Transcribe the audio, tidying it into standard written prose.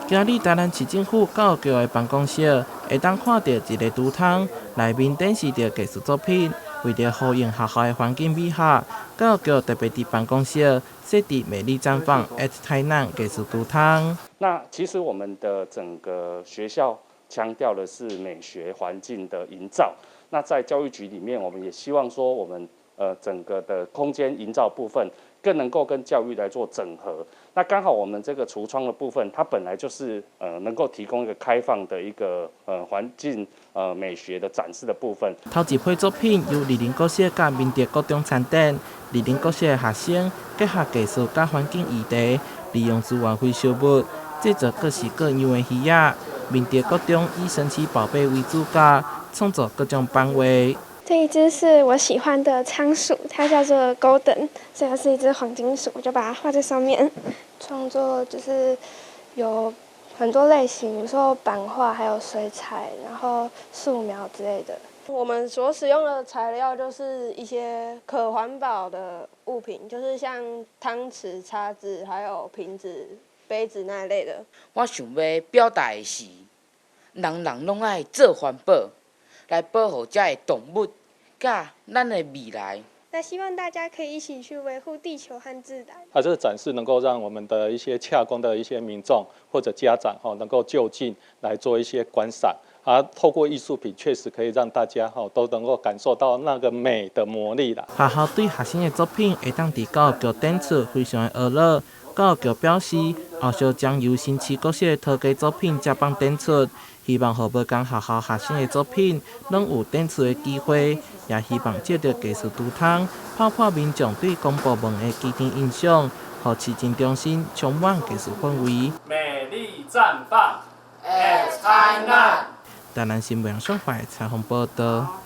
今日台南市政府教育局的办公室会当看到一个图腾，内面展示着艺术作品。为了呼应学校的环境美学，教育局特别伫办公室设置美丽绽放 at 台南艺术图腾。那其实我们的整个学校强调的是美学环境的营造。那在教育局里面，我们也希望说，我们整个的空间营造部分更能够跟教育来做整合。那刚好我们这个橱窗的部分，它本来就是能够提供一个开放的一个环境美学的展示的部分。头一批作品由二林国小甲明德国中参展，二林国小的学生结合技术甲环境议题，利用资源回收物制作各式各样的鱼仔。明德国中以神奇宝贝为主角，创作各种版画。这一只是我喜欢的仓鼠，它叫做 Golden， 所以它是一只黄金鼠，我就把它画在上面。创作就是有很多类型，比如说版画，还有水彩，然后素描之类的。我们所使用的材料就是一些可环保的物品，就是像汤匙、叉子，还有瓶子、杯子那一类的。我想要表达的是，人人拢爱做环保，来保护这些动物，甲咱的未来。那希望大家可以一起去维护地球和自然。这个展示能够让我们的一些洽公的一些民众或者家长能够就近来做一些观赏。透过艺术品，确实可以让大家都能够感受到那个美的魔力啦。学校对学生的作品会当伫教育局展出，非常的热闹。教育局表示，后续将由新市国小的陶家作品接棒展出，希望予每间学校学生的作品拢有展出的机会，也希望借着艺术图腾，抛破民众对公部门的既定印象，予市政中心充满艺术氛围。美丽绽放 at 台南。台南新闻上海采访报道。